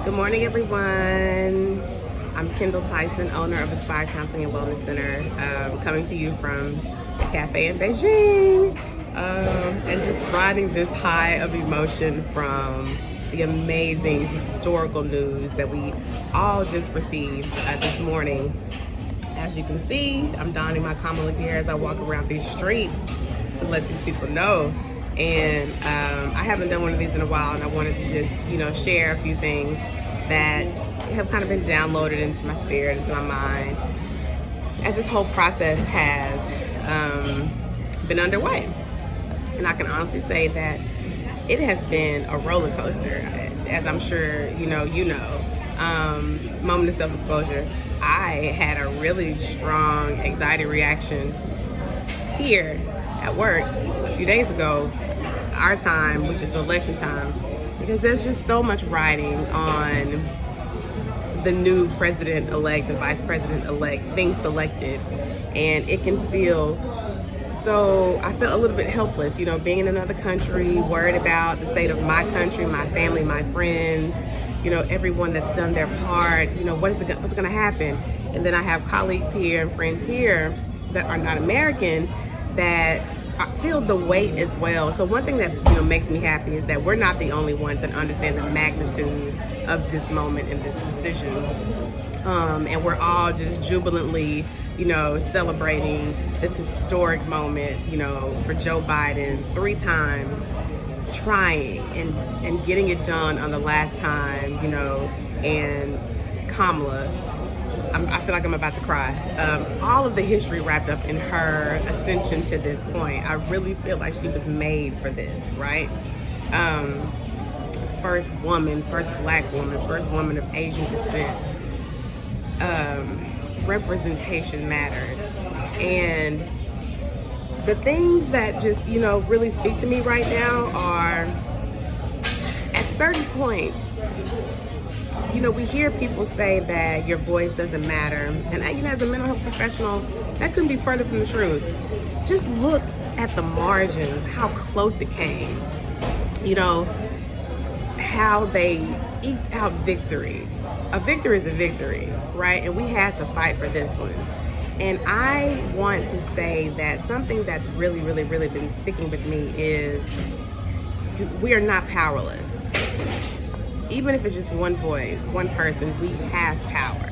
Good morning, everyone. I'm Kendall Tyson, owner of Aspire Counseling and Wellness Center, coming to you from a cafe in Beijing, and just riding this high of emotion from the amazing historical news that we all just received this morning. As you can see, I'm donning my Kamala gear as I walk around these streets to let these people know. And I haven't done one of these in a while, and I wanted to just, share a few things that have kind of been downloaded into my spirit, into my mind, as this whole process has been underway. And I can honestly say that it has been a roller coaster, as I'm sure you know. Moment of self-disclosure, I had a really strong anxiety reaction here at work a few days ago, our time, which is election time, because there's just so much riding on the new president-elect, the vice president-elect being selected, and it can feel so. I felt a little bit helpless, being in another country, worried about the state of my country, my family, my friends, everyone that's done their part. What's going to happen? And then I have colleagues here and friends here that are not American that feel the weight as well. So one thing that makes me happy is that we're not the only ones that understand the magnitude of this moment and this decision, and we're all just jubilantly celebrating this historic moment for Joe Biden, 3 times trying and getting it done on the last time, and Kamala, I feel like I'm about to cry. All of the history wrapped up in her ascension to this point. I really feel like she was made for this, right? First woman, first black woman, first woman of Asian descent. Representation matters. And the things that just, really speak to me right now are, at certain points, we hear people say that your voice doesn't matter. And as a mental health professional, that couldn't be further from the truth. Just look at the margins, how close it came. How they eked out victory. A victory is a victory, right? And we had to fight for this one. And I want to say that something that's really, really, really been sticking with me is we are not powerless. Even if it's just one voice, one person, we have power.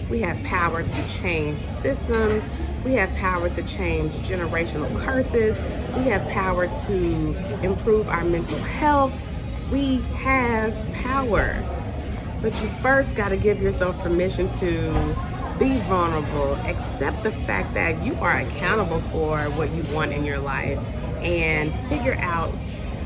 We have power to change systems. We have power to change generational curses. We have power to improve our mental health. We have power. But you first got to give yourself permission to be vulnerable, accept the fact that you are accountable for what you want in your life, and figure out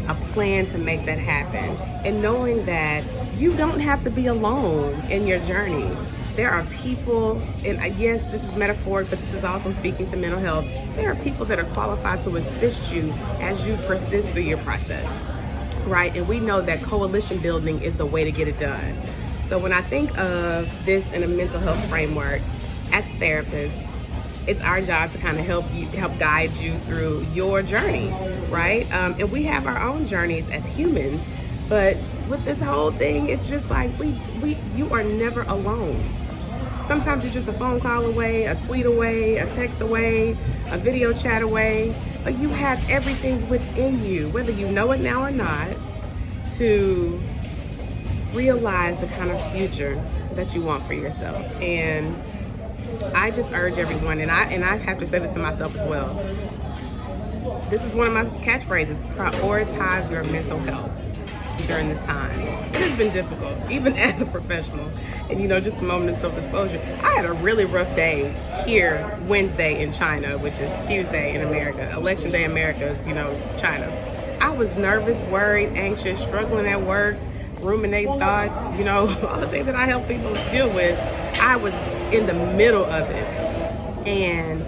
a plan to make that happen. And knowing that you don't have to be alone in your journey. There are people, and yes, this is metaphoric, but this is also speaking to mental health. There are people that are qualified to assist you as you persist through your process, right? And we know that coalition building is the way to get it done. So when I think of this in a mental health framework, as therapists, it's our job to kind of help guide you through your journey, right? And we have our own journeys as humans, but with this whole thing, it's just like you are never alone. Sometimes you're just a phone call away, a tweet away, a text away, a video chat away, but you have everything within you, whether you know it now or not, to realize the kind of future that you want for yourself. And I just urge everyone, and I have to say this to myself as well. This is one of my catchphrases: prioritize your mental health during this time. It has been difficult, even as a professional. And just a moment of self-disclosure, I had a really rough day here Wednesday in China, which is Tuesday in America, election day America, China. I was nervous, worried, anxious, struggling at work, ruminating thoughts, all the things that I help people deal with. I was in the middle of it and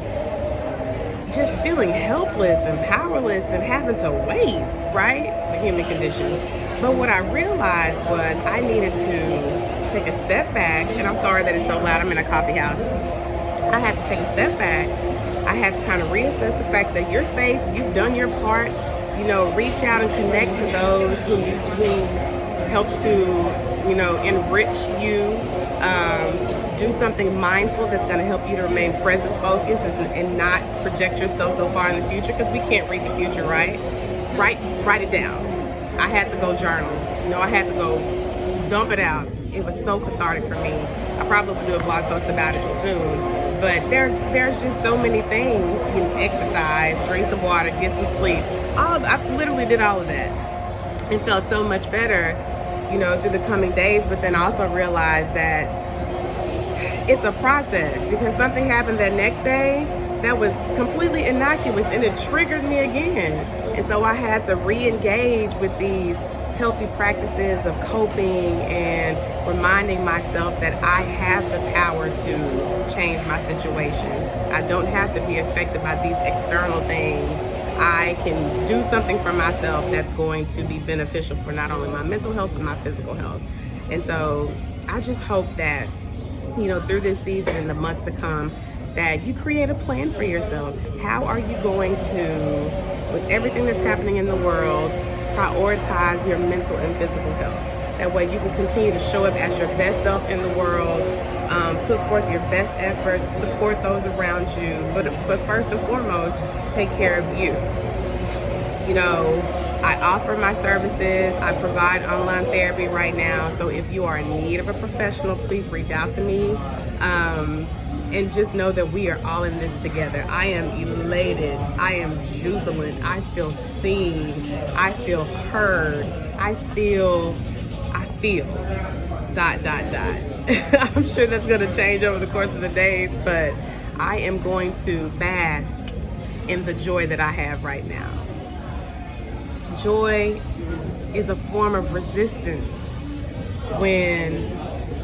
just feeling helpless and powerless and having to wait, right? The human condition. But what I realized was I needed to take a step back, and I'm sorry that it's so loud, I'm in a coffee house. I had to take a step back. I had to kind of reassess the fact that you're safe, you've done your part, reach out and connect to those who help to enrich you. Do something mindful that's going to help you to remain present focused and not project yourself so far in the future, because we can't read the future, right? Write it down. I had to go journal. I had to go dump it out. It was so cathartic for me. I probably will do a blog post about it soon. But there's just so many things. You can exercise, drink some water, get some sleep. I literally did all of that and felt so much better, through the coming days. But then also realized that it's a process, because something happened that next day that was completely innocuous and it triggered me again. And so I had to re-engage with these healthy practices of coping and reminding myself that I have the power to change my situation. I don't have to be affected by these external things. I can do something for myself that's going to be beneficial for not only my mental health but my physical health. And so I just hope that, through this season and the months to come, that you create a plan for yourself. How are you going to, with everything that's happening in the world, prioritize your mental and physical health? That way you can continue to show up as your best self in the world, put forth your best efforts, support those around you, but first and foremost, take care of you. I offer my services. I provide online therapy right now. So if you are in need of a professional, please reach out to me. And just know that we are all in this together. I am elated. I am jubilant. I feel seen. I feel heard. I feel. I'm sure that's going to change over the course of the days, but I am going to bask in the joy that I have right now. Joy is a form of resistance when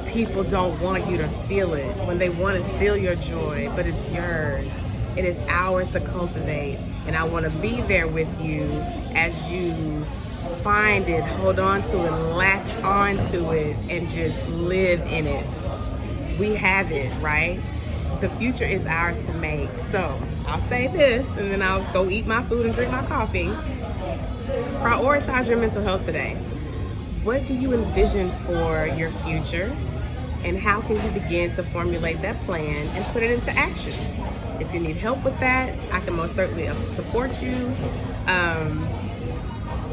people don't want you to feel it, when they want to steal your joy, but it's yours. It is ours to cultivate, and I want to be there with you as you find it, hold on to it, latch on to it, and just live in it. We have it, right? The future is ours to make. So I'll say this, and then I'll go eat my food and drink my coffee. Prioritize your mental health today. What do you envision for your future? And how can you begin to formulate that plan and put it into action? If you need help with that, I can most certainly support you.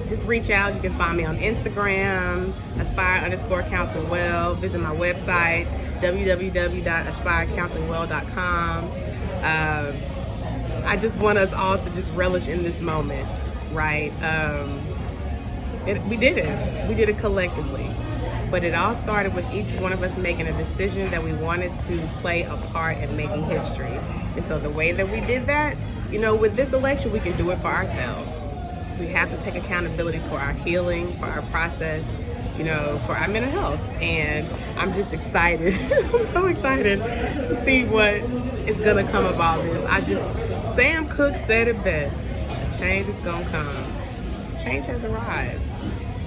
Just reach out. You can find me on Instagram, aspire_counselingwell. Visit my website, www.aspirecounselingwell.com. I just want us all to just relish in this moment, right? We did it. We did it collectively. But it all started with each one of us making a decision that we wanted to play a part in making history. And so the way that we did that, with this election, we can do it for ourselves. We have to take accountability for our healing, for our process, for our mental health. And I'm just excited. I'm so excited to see what is going to come of all this. Sam Cooke said it best. Change is going to come. Change has arrived.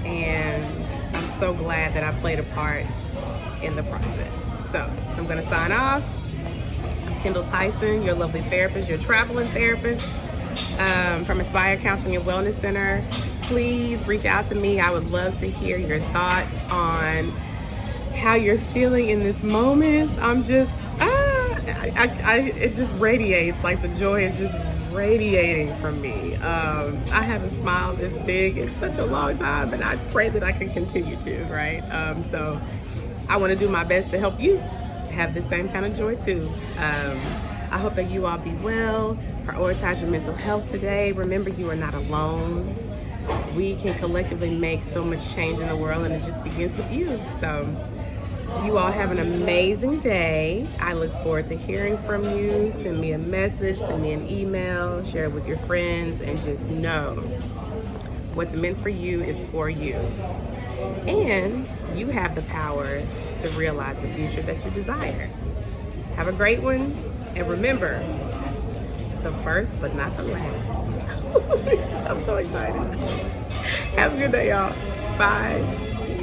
And I'm so glad that I played a part in the process. So I'm going to sign off. I'm Kendall Tyson, your lovely therapist, your traveling therapist from Aspire Counseling and Wellness Center. Please reach out to me. I would love to hear your thoughts on how you're feeling in this moment. I'm just, it just radiates, like the joy is just radiating from me. I haven't smiled this big in such a long time, and I pray that I can continue to, right? So I want to do my best to help you have the same kind of joy too. I hope that you all be well. Prioritize your mental health today. Remember, you are not alone. We can collectively make so much change in the world, and it just begins with you. So you all have an amazing day. I look forward to hearing from you. Send me a message, send me an email, share it with your friends, and just know what's meant for you is for you. And you have the power to realize the future that you desire. Have a great one, and remember, the first but not the last. I'm so excited. Have a good day, y'all. Bye.